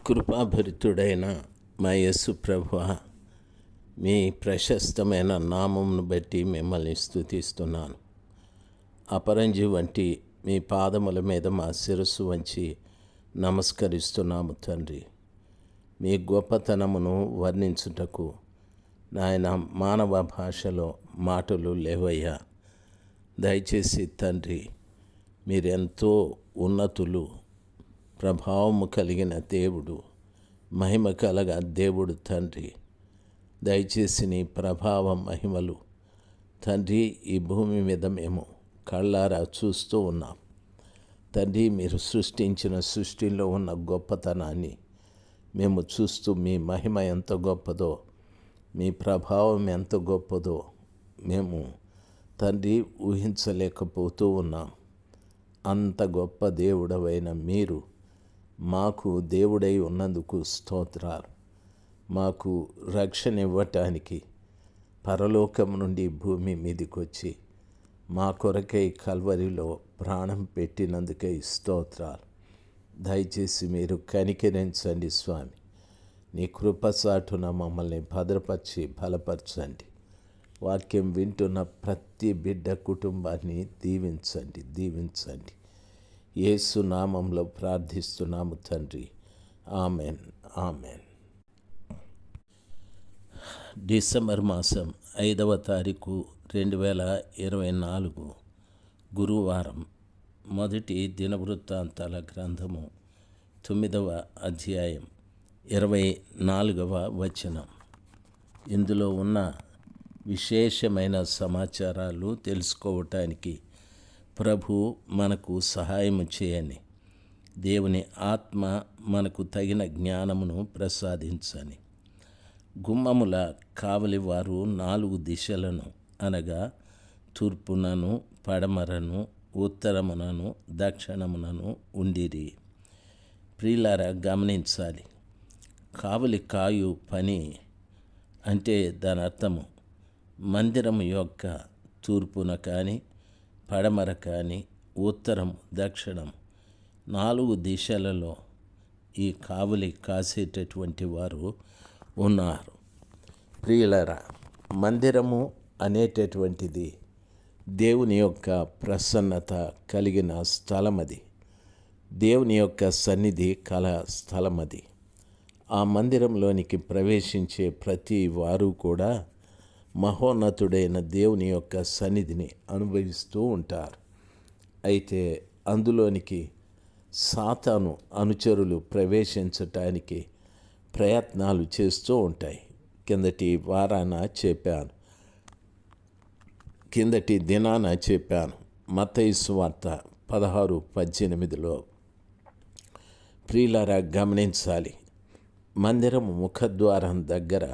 కృపాభరితుడైన మా యేసు ప్రభువా, మీ ప్రశస్తమైన నామమును బట్టి మిమ్మల్ని స్తుతిస్తున్నాను. అపరంజి వంటి మీ పాదముల మీద మా శిరస్సు వంచి నమస్కరిస్తున్నాము తండ్రి. మీ గొప్పతనమును వర్ణించుటకు నాయన మానవ భాషలో మాటలు లేవయ్యా. దయచేసి తండ్రి, మీరెంతో ఉన్నతులు, ప్రభావము కలిగిన దేవుడు, మహిమ కలగ దేవుడు తండ్రి. దయచేసి నీ ప్రభావ మహిమలు తండ్రి ఈ భూమి మీద మేము కళ్ళారా చూస్తూ ఉన్నాం తండ్రి. మీరు సృష్టించిన సృష్టిలో ఉన్న గొప్పతనాన్ని మేము చూస్తూ, మీ మహిమ ఎంత గొప్పదో, మీ ప్రభావం ఎంత గొప్పదో మేము తండ్రి ఊహించలేకపోతూ ఉన్నాం. అంత గొప్ప దేవుడవైన మీరు మాకు దేవుడై ఉన్నందుకు స్తోత్రాలు. మాకు రక్షణ ఇవ్వటానికి పరలోకం నుండి భూమి మీదకి వచ్చి మా కొరకై కల్వరిలో ప్రాణం పెట్టినందుకై స్తోత్రాలు. దయచేసి మీరు కనికరించండి స్వామి. నీ కృపసాటున మమ్మల్ని భద్రపరిచి బలపరచండి. వాక్యం వింటున్న ప్రతి బిడ్డ కుటుంబాన్ని దీవించండి. యేసు నామంలో ప్రార్థిస్తున్నాము తండ్రి. ఆమెన్. డిసెంబర్ మాసం 5వ తారీఖు 2024 గురువారం. మొదటి దినవృత్తాంతాల గ్రంథము 9వ అధ్యాయం 24వ వచనం. ఇందులో ఉన్న విశేషమైన సమాచారాలు తెలుసుకోవటానికి ప్రభు మనకు సహాయము చేయని, దేవుని ఆత్మ మనకు తగిన జ్ఞానమును ప్రసాదించని. గుమ్మముల కావలి వారు 4 దిశలను అనగా తూర్పునను, పడమరను, ఉత్తరమునను, దక్షిణమునను ఉండిరి. ప్రియులారా, గమనించాలి. కావలి కాయు పని అంటే దాని అర్థము మందిరము యొక్క తూర్పున కానీ, పడమర కానీ, ఉత్తరం, దక్షిణం 4 దిశలలో ఈ కావలి కాసేటటువంటి వారు ఉన్నారు. ప్రియులరా, మందిరము అనేటటువంటిది దేవుని యొక్క ప్రసన్నత కలిగిన స్థలమది. దేవుని యొక్క సన్నిధి కల స్థలమది. ఆ మందిరంలోనికి ప్రవేశించే ప్రతి వారు కూడా మహోన్నతుడైన దేవుని యొక్క సన్నిధిని అనుభవిస్తూ ఉంటారు. అయితే అందులోనికి సాతాను అనుచరులు ప్రవేశించటానికి ప్రయత్నాలు చేస్తూ ఉంటాయి. కిందటి దినాన చెప్పాను. మత్తయి సువార్త 16:18లో. ప్రియులారా, గమనించాలి. మందిరము ముఖద్వారం దగ్గర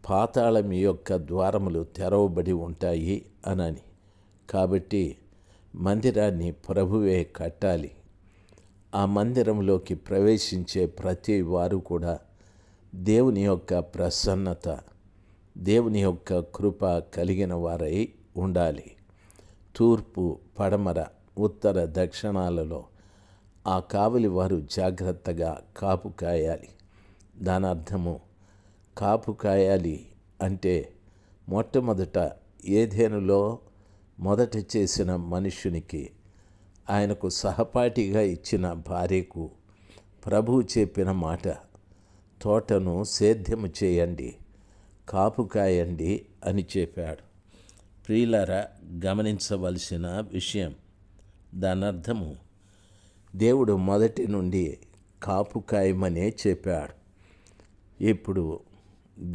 పాతాళం యొక్క ద్వారములు తెరవబడి ఉంటాయి అనని. కాబట్టి మందిరాన్ని ప్రభువే కట్టాలి. ఆ మందిరంలోకి ప్రవేశించే ప్రతి వారు కూడా దేవుని యొక్క ప్రసన్నత, దేవుని యొక్క కృప కలిగిన వారై ఉండాలి. తూర్పు, పడమర, ఉత్తర, దక్షిణాలలో ఆ కావలి వారు జాగ్రత్తగా కాపు కాయాలి. దాని అర్థము, కాపు కాయాలి అంటే మొట్టమొదట ఏదెనులో మొదట చేసిన మనుష్యునికి, ఆయనకు సహపాఠిగా ఇచ్చిన భార్యకు ప్రభువు చెప్పిన మాట, తోటను సేద్యము చేయండి, కాపు కాయండి అని చెప్పాడు. ప్రియులారా, గమనించవలసిన విషయం, దాని అర్థము దేవుడు మొదటి నుండి కాపు కాయమనే చెప్పాడు. ఇప్పుడు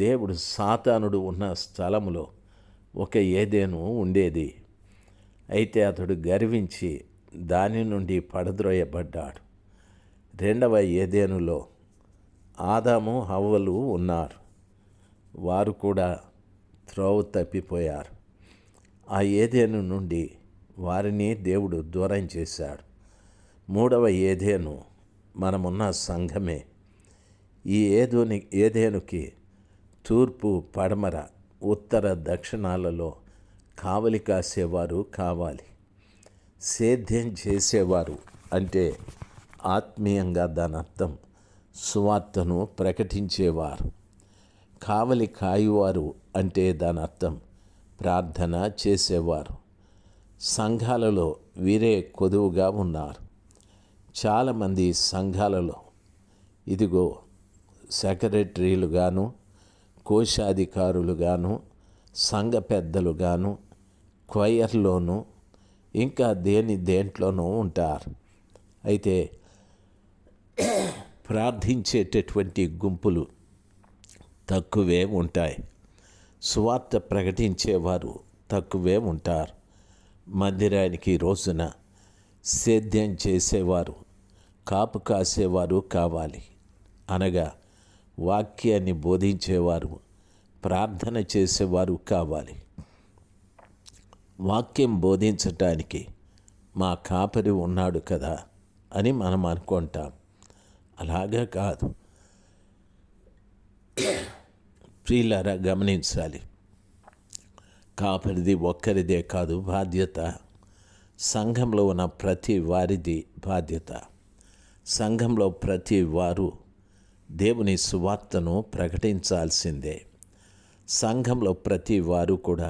దేవుడు సాతానుడు ఉన్న స్థలములో ఒక ఏదెను ఉండేది. అయితే అతడు గర్వించి దాని నుండి పడద్రోయబడ్డాడు. 2వ ఏదెనులో ఆదాము, హవ్వలు ఉన్నారు. వారు కూడా త్రోవ తప్పిపోయారు. ఆ ఏదెను నుండి వారిని దేవుడు దూరం చేశాడు. 3వ ఏదెను మనమున్న సంఘమే. ఈ ఏదెనుకి తూర్పు, పడమర, ఉత్తర, దక్షిణాలలో కావలి కాసేవారు కావాలి. సేద్యం చేసేవారు అంటే ఆత్మీయంగా దాని అర్థం సువార్తను ప్రకటించేవారు. కావలి కాయువారు అంటే దాని అర్థం ప్రార్థన చేసేవారు. సంఘాలలో వీరే కొదువుగా ఉన్నారు. చాలామంది సంఘాలలో ఇదిగో సెక్రటరీలుగాను, కోశాధికారులుగాను, సంఘ పెద్దలుగాను, క్వయర్లోనూ ఇంకా దేంట్లోనూ ఉంటారు. అయితే ప్రార్థించేటటువంటి గుంపులు తక్కువే ఉంటాయి. సువార్త ప్రకటించేవారు తక్కువే ఉంటారు. మందిరానికి రోజున సేద్యం చేసేవారు, కాపు కాసేవారు కావాలి. అనగా వాక్యాన్ని బోధించేవారు, ప్రార్థన చేసేవారు కావాలి. వాక్యం బోధించటానికి మా కాపరి ఉన్నాడు కదా అని మనం అనుకుంటాం. అలాగా కాదు. ప్రియులారా, గమనించాలి. కాపరిది ఒక్కరిదే కాదు బాధ్యత. సంఘంలో ఉన్న ప్రతి వారిది బాధ్యత. సంఘంలో ప్రతి వారు దేవుని సువార్తను ప్రకటించాల్సిందే. సంఘంలో ప్రతి వారు కూడా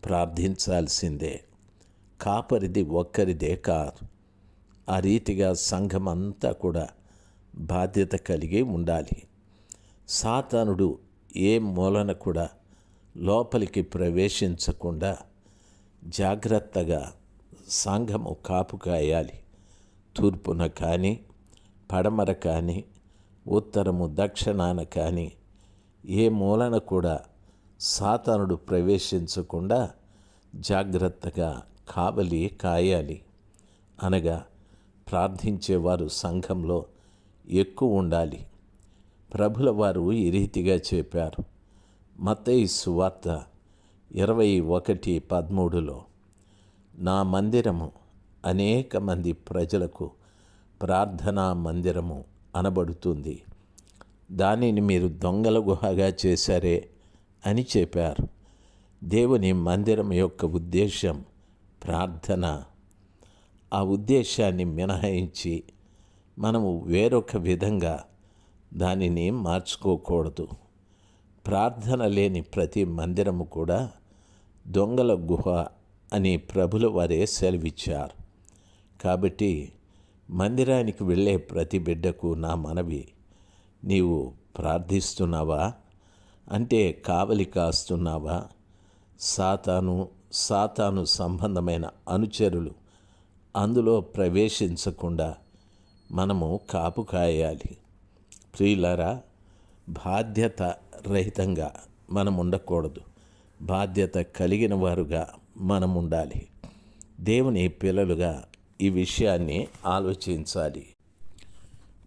ప్రార్థించాల్సిందే. కాపరిది ఒక్కరిదే కాదు. ఆ రీతిగా సంఘం అంతా కూడా బాధ్యత కలిగి ఉండాలి. సాతానుడు ఏ మూలన కూడా లోపలికి ప్రవేశించకుండా జాగ్రత్తగా సంఘము కాపు కాయాలి. తూర్పున కానీ, పడమర కానీ, ఉత్తరము దక్షిణాన కానీ ఏ మూలన కూడా సాతానుడు ప్రవేశించకుండా జాగ్రత్తగా కావలి కాయాలి. అనగా ప్రార్థించేవారు సంఘంలో ఎక్కువ ఉండాలి. ప్రభుల వారు ఈ రీతిగా చెప్పారు. మత్తయి సువార్త 21:13 నా మందిరము అనేక మంది ప్రజలకు ప్రార్థనా మందిరము అనబడుతుంది, దానిని మీరు దొంగల గుహగా చేశారే అని చెప్పారు. దేవుని మందిరం యొక్క ఉద్దేశం ప్రార్థన. ఆ ఉద్దేశాన్ని మినహాయించి మనము వేరొక విధంగా దానిని మార్చుకోకూడదు. ప్రార్థన లేని ప్రతి మందిరము కూడా దొంగల గుహ అని ప్రభుల వారే సెలవిచ్చారు. కాబట్టి మందిరానికి వెళ్ళే ప్రతి బిడ్డకు నా మనవి, నీవు ప్రార్థిస్తున్నావా? అంటే కావలి కాస్తున్నావా? సాతాను సంబంధమైన అనుచరులు అందులో ప్రవేశించకుండా మనము కాపు కాయాలి. ప్రియులారా, బాధ్యత రహితంగా మనం ఉండకూడదు. బాధ్యత కలిగిన వారుగా మనం ఉండాలి. దేవుని పిల్లలుగా ఈ విషయాన్ని ఆలోచించాలి.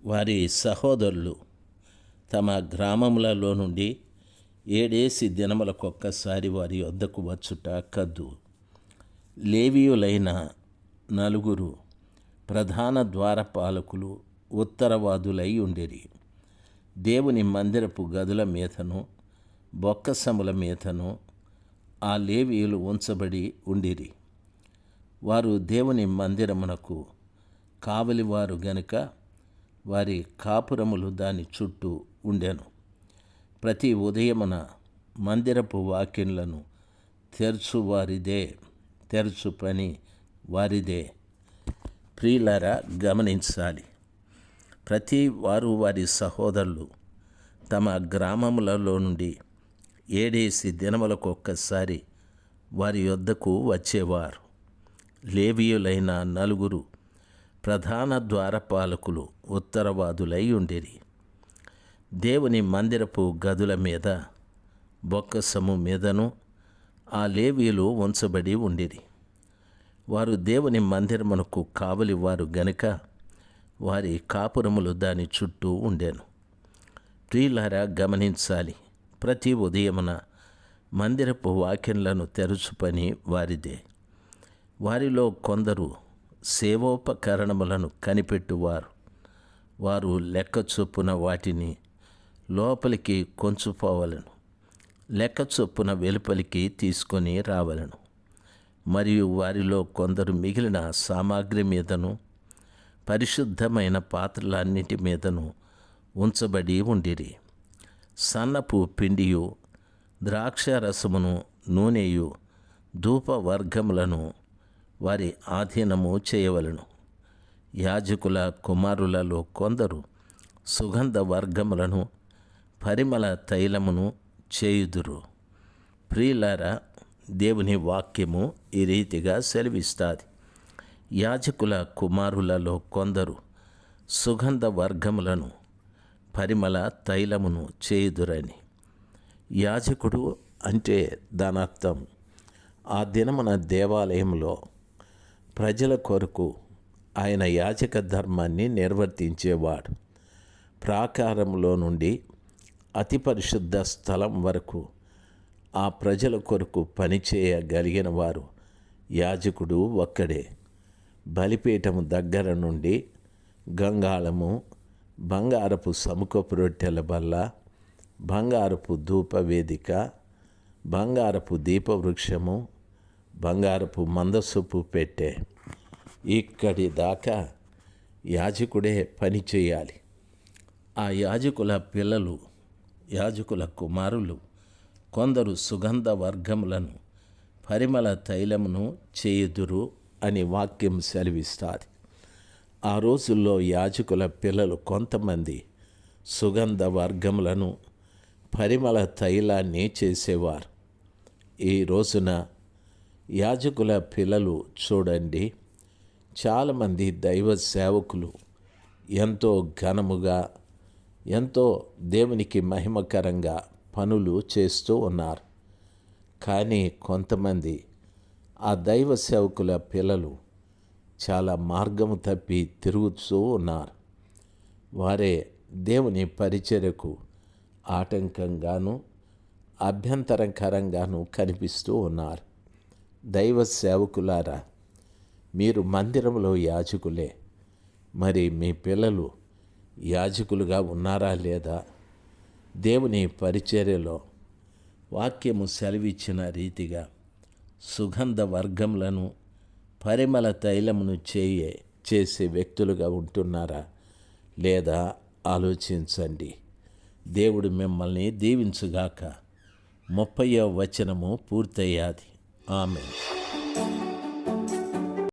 వారి సహోదరులు తమ గ్రామములలో నుండి 7 దినములకొక్కసారి వారి వద్దకు వచ్చుట కద్దు. లేవీయులైన 4 ప్రధాన ద్వారపాలకులు ఉత్తరవాదులై ఉండిరి. దేవుని మందిరపు గదుల మీదను బొక్కసముల మీదను ఆ లేవీయులు ఉంచబడి ఉండిరి. వారు దేవుని మందిరమునకు కావలివారు గనుక వారి కాపురములు దాని చుట్టూ ఉండెను. ప్రతి ఉదయమున మందిరపు వాకిళ్లను తెరచు పని వారిదే. ప్రియులారా, గమనించాలి. ప్రతి వారు వారి సహోదరులు తమ గ్రామములలో నుండి 7 దినములకొక్కసారి వారి యొద్దకు వచ్చేవారు. లేవీయులైన 4 ప్రధాన ద్వారపాలకులు ఉత్తరవాదులై ఉండిరి. దేవుని మందిరపు గదుల మీద బొక్కసము మీదను ఆ లేవీయులు ఉంచబడి ఉండిరి. వారు దేవుని మందిరమునకు కావలివారు గనుక వారి కాపురములు దాని చుట్టూ ఉండెను. ప్రియులారా, గమనించాలి. ప్రతి ఉదయమున మందిరపు వాకిళ్లను తెరచు పని వారిదే. వారిలో కొందరు సేవోపకరణములను కనిపెట్టువారు. వారు లెక్క చొప్పున వాటిని లోపలికి కొంచుపోవలను, లెక్క చొప్పున వెలుపలికి తీసుకొని రావలను. మరియు వారిలో కొందరు మిగిలిన సామాగ్రి మీదను పరిశుద్ధమైన పాత్రలన్నిటి మీదను ఉంచబడి ఉండిరి. సన్నపు పిండియు ద్రాక్షారసమును నూనెయు ధూపవర్గములను వారి ఆధీనము చేయవలను. యాజకుల కుమారులలో కొందరు సుగంధ వర్గములను పరిమళ తైలమును చేయుదురు. ప్రియులారా, దేవుని వాక్యము ఈ రీతిగా సెలవిస్తాది. యాజకుల కుమారులలో కొందరు సుగంధ వర్గములను పరిమళ తైలమును చేయుదురని. యాజకుడు అంటే దానర్థం ఆ దినమున దేవాలయంలో ప్రజల కొరకు ఆయన యాజక ధర్మాన్ని నిర్వర్తించేవాడు. ప్రాకారంలో నుండి అతి పరిశుద్ధ స్థలం వరకు ఆ ప్రజల కొరకు పనిచేయగలిగిన వారు యాజకుడు ఒక్కడే. బలిపీఠము దగ్గర నుండి గంగాళము, బంగారపు సముఖపు రొట్టెల బల్ల, బంగారపు ధూపవేదిక, బంగారపు దీపవృక్షము, బంగారపు మందసపు పెట్టె, ఇక్కడి దాకా యాజకుడే పని చేయాలి. ఆ యాజకుల పిల్లలు, యాజకుల కుమారులు కొందరు సుగంధ వర్గములను పరిమళ తైలమును చేయుదురు అని వాక్యం సెలవిస్తుంది. ఆ రోజుల్లో యాజకుల పిల్లలు కొంతమంది సుగంధ వర్గములను పరిమళ తైలాన్ని చేసేవారు. ఈ రోజున యాజకుల పిల్లలు చూడండి, చాలామంది దైవ సేవకులు ఎంతో ఘనముగా, ఎంతో దేవునికి మహిమకరంగా పనులు చేస్తూ ఉన్నారు. కానీ కొంతమంది ఆ దైవ సేవకుల పిల్లలు చాలా మార్గము తప్పి తిరుగుతూ ఉన్నారు. వారే దేవుని పరిచర్యకు ఆటంకంగాను అభ్యంతరకరంగాను కనిపిస్తూ ఉన్నారు. దైవ సేవకులారా, మీరు మందిరంలో యాజకులే, మరి మీ పిల్లలు యాజకులుగా ఉన్నారా లేదా? దేవుని పరిచర్యలో వాక్యము సెలవిచ్చిన రీతిగా సుగంధ వర్గములను పరిమళ తైలమును చేసే వ్యక్తులుగా ఉంటున్నారా లేదా ఆలోచించండి. దేవుడు మిమ్మల్ని దీవించుగాక. 30వ వచనము పూర్తయ్యాది. ఆమేన్.